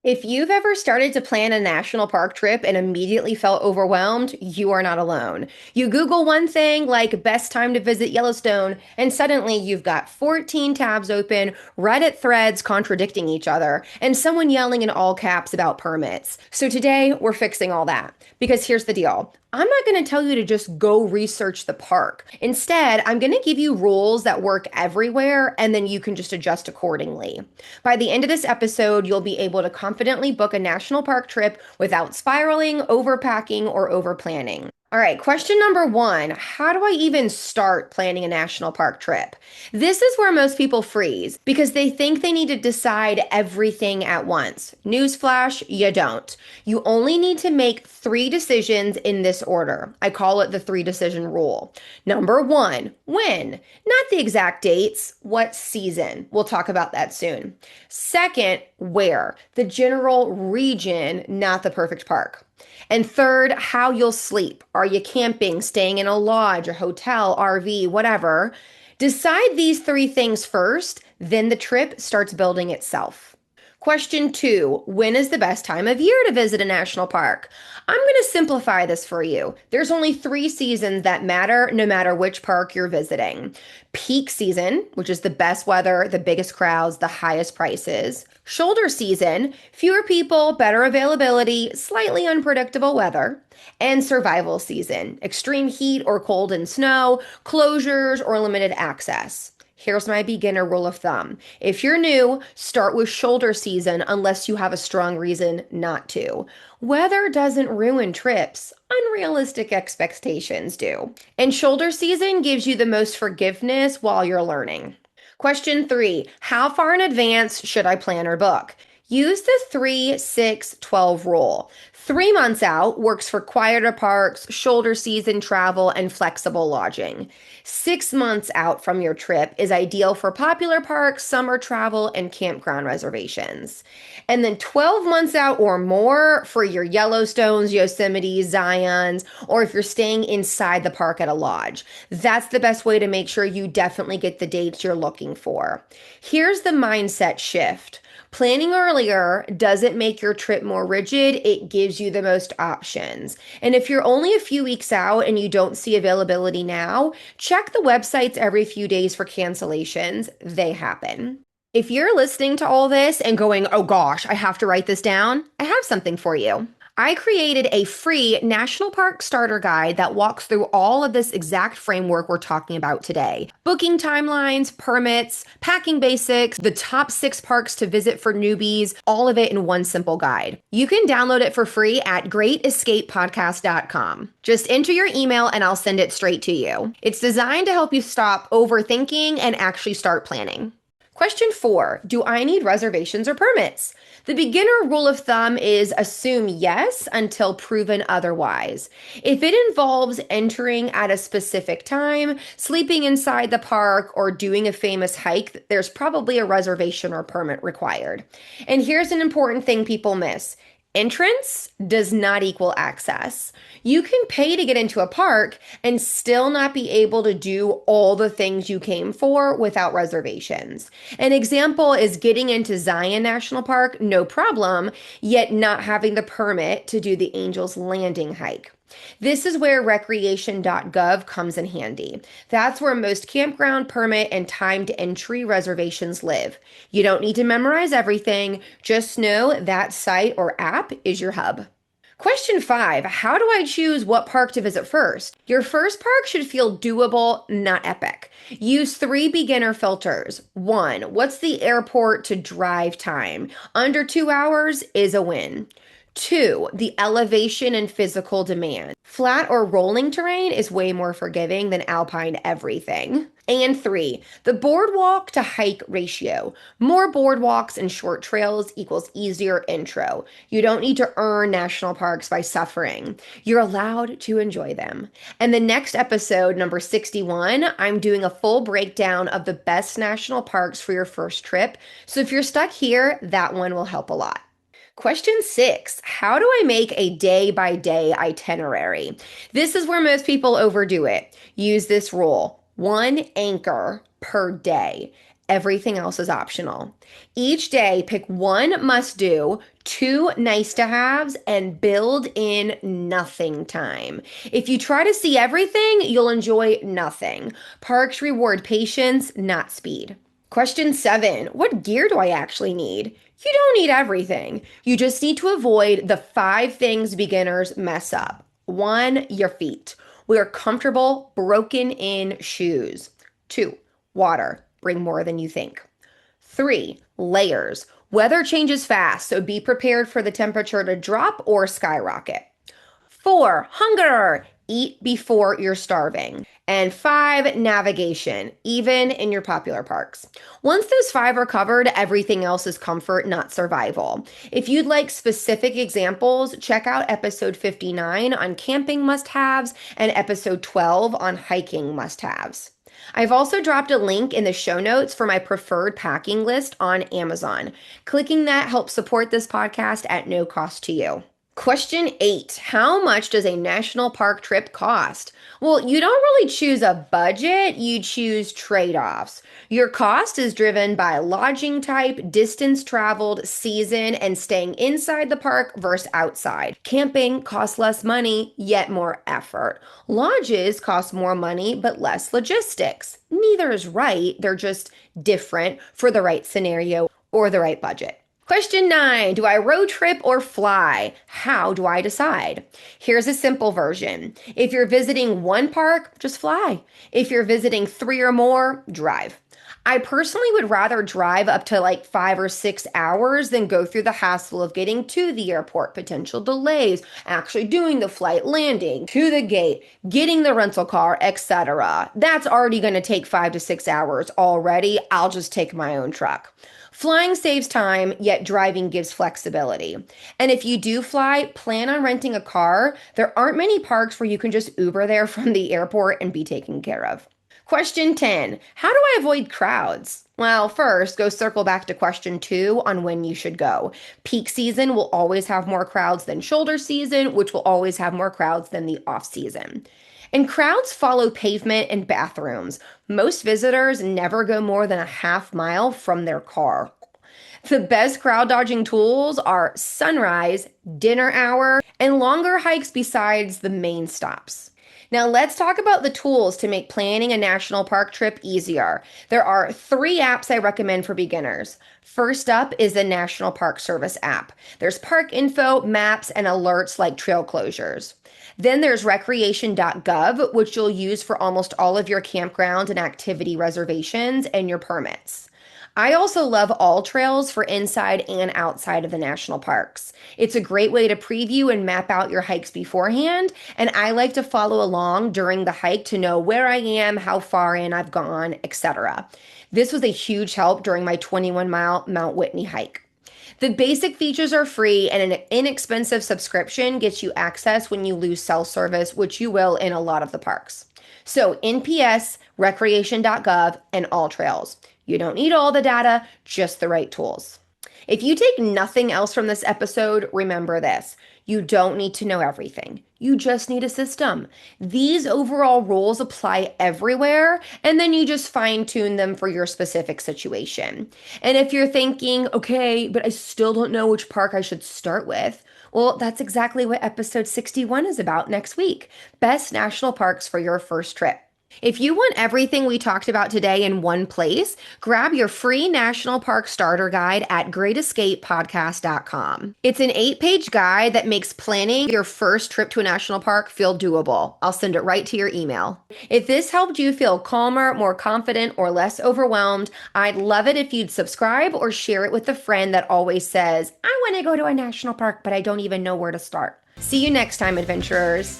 If you've ever started to plan a national park trip and immediately felt overwhelmed, you are not alone. You Google one thing like best time to visit Yellowstone, and suddenly you've got 14 tabs open, Reddit threads contradicting each other, and someone yelling in all caps about permits. So today we're fixing all that. Because here's the deal. I'm not going to tell you to just go research the park. Instead, I'm going to give you rules that work everywhere, and then you can just adjust accordingly. By the end of this episode, you'll be able to confidently book a national park trip without spiraling, overpacking, or overplanning. All right, question number one. How do I even start planning a national park trip? This is where most people freeze because they think they need to decide everything at once. Newsflash, you don't. You only need to make three decisions in this order. I call it the three decision rule. Number one, when? Not the exact dates, what season? We'll talk about that soon. Second, where? The general region, not the perfect park. And third, how you'll sleep. Are you camping, staying in a lodge, a hotel, RV, whatever? Decide these three things first, then the trip starts building itself. Question two, when is the best time of year to visit a national park? I'm going to simplify this for you. There's only three seasons that matter, no matter which park you're visiting. Peak season, which is the best weather, the biggest crowds, the highest prices. Shoulder season, fewer people, better availability, slightly unpredictable weather. And survival season, extreme heat or cold and snow, closures or limited access. Here's my beginner rule of thumb. If you're new, start with shoulder season unless you have a strong reason not to. Weather doesn't ruin trips. Unrealistic expectations do. And shoulder season gives you the most forgiveness while you're learning. Question three, how far in advance should I plan or book? Use the 3-6-12 rule. 3 months out works for quieter parks, shoulder season travel, and flexible lodging. 6 months out from your trip is ideal for popular parks, summer travel, and campground reservations. And then 12 months out or more for your Yellowstones, Yosemite, Zions, or if you're staying inside the park at a lodge. That's the best way to make sure you definitely get the dates you're looking for. Here's the mindset shift. Planning earlier doesn't make your trip more rigid, it gives you the most options. And if you're only a few weeks out and you don't see availability now, check the websites every few days for cancellations. They happen. If you're listening to all this and going, oh gosh, I have to write this down, I have something for you. I created a free national park starter guide that walks through all of this exact framework we're talking about today. Booking timelines, permits, packing basics, the top 6 parks to visit for newbies, all of it in one simple guide. You can download it for free at greatescapepodcast.com. Just enter your email and I'll send it straight to you. It's designed to help you stop overthinking and actually start planning. Question 4, do I need reservations or permits? The beginner rule of thumb is assume yes until proven otherwise. If it involves entering at a specific time, sleeping inside the park, or doing a famous hike, there's probably a reservation or permit required. And here's an important thing people miss. Entrance does not equal access. You can pay to get into a park and still not be able to do all the things you came for without reservations. An example is getting into Zion National Park, no problem, yet not having the permit to do the Angel's Landing hike. This is where recreation.gov comes in handy. That's where most campground permit and timed entry reservations live. You don't need to memorize everything, just know that site or app is your hub. Question 5, how do I choose what park to visit first? Your first park should feel doable, not epic. Use 3 beginner filters. 1, what's the airport to drive time? Under 2 hours is a win. 2, the elevation and physical demand. Flat or rolling terrain is way more forgiving than alpine everything. And 3, the boardwalk to hike ratio. More boardwalks and short trails equals easier intro. You don't need to earn national parks by suffering. You're allowed to enjoy them. And the next episode, number 61, I'm doing a full breakdown of the best national parks for your first trip. So if you're stuck here, that one will help a lot. Question 6, how do I make a day-by-day itinerary? This is where most people overdo it. Use this rule, 1 anchor per day. Everything else is optional. Each day, pick one must do, two nice to haves, and build in nothing time. If you try to see everything, you'll enjoy nothing. Parks reward patience, not speed. Question 7. What gear do I actually need? You don't need everything. You just need to avoid the 5 things beginners mess up. 1. Your feet. Wear comfortable, broken in shoes. 2. Water. Bring more than you think. 3. Layers. Weather changes fast, so be prepared for the temperature to drop or skyrocket. 4. Hunger. Eat before you're starving. And 5. Navigation, even in your popular parks. Once those 5 are covered, everything else is comfort, not survival. If you'd like specific examples, check out episode 59 on camping must-haves and episode 12 on hiking must-haves. I've also dropped a link in the show notes for my preferred packing list on Amazon. Clicking that helps support this podcast at no cost to you. Question 8. How much does a national park trip cost? Well, you don't really choose a budget, you choose trade-offs. Your cost is driven by lodging type, distance traveled, season, and staying inside the park versus outside. Camping costs less money, yet more effort. Lodges cost more money, but less logistics. Neither is right, they're just different for the right scenario or the right budget. Question 9, do I road trip or fly? How do I decide? Here's a simple version. If you're visiting one park, just fly. If you're visiting 3 or more, drive. I personally would rather drive up to like 5 or 6 hours than go through the hassle of getting to the airport, potential delays, actually doing the flight, landing, to the gate, getting the rental car, etc. That's already going to take 5 to 6 hours already. I'll just take my own truck. Flying saves time, yet driving gives flexibility. And if you do fly, plan on renting a car. There aren't many parks where you can just Uber there from the airport and be taken care of. Question 10. How do I avoid crowds? Well, first, go circle back to question 2 on when you should go. Peak season will always have more crowds than shoulder season, which will always have more crowds than the off season. And crowds follow pavement and bathrooms. Most visitors never go more than a half mile from their car. The best crowd dodging tools are sunrise, dinner hour, and longer hikes besides the main stops. Now let's talk about the tools to make planning a national park trip easier. There are 3 apps I recommend for beginners. First up is the National Park Service app. There's park info, maps, and alerts like trail closures. Then there's recreation.gov, which you'll use for almost all of your campground and activity reservations and your permits. I also love All Trails for inside and outside of the national parks. It's a great way to preview and map out your hikes beforehand, and I like to follow along during the hike to know where I am, how far in I've gone, etc. This was a huge help during my 21-mile Mount Whitney hike. The basic features are free, and an inexpensive subscription gets you access when you lose cell service, which you will in a lot of the parks. So NPS, recreation.gov, and All Trails. You don't need all the data, just the right tools. If you take nothing else from this episode, remember this. You don't need to know everything. You just need a system. These overall rules apply everywhere, and then you just fine-tune them for your specific situation. And if you're thinking, okay, but I still don't know which park I should start with, well, that's exactly what episode 61 is about next week. Best national parks for your first trip. If you want everything we talked about today in one place, grab your free National Park Starter Guide at greatescapepodcast.com. It's an 8-page guide that makes planning your first trip to a national park feel doable. I'll send it right to your email. If this helped you feel calmer, more confident, or less overwhelmed, I'd love it if you'd subscribe or share it with a friend that always says, I want to go to a national park, but I don't even know where to start. See you next time, adventurers.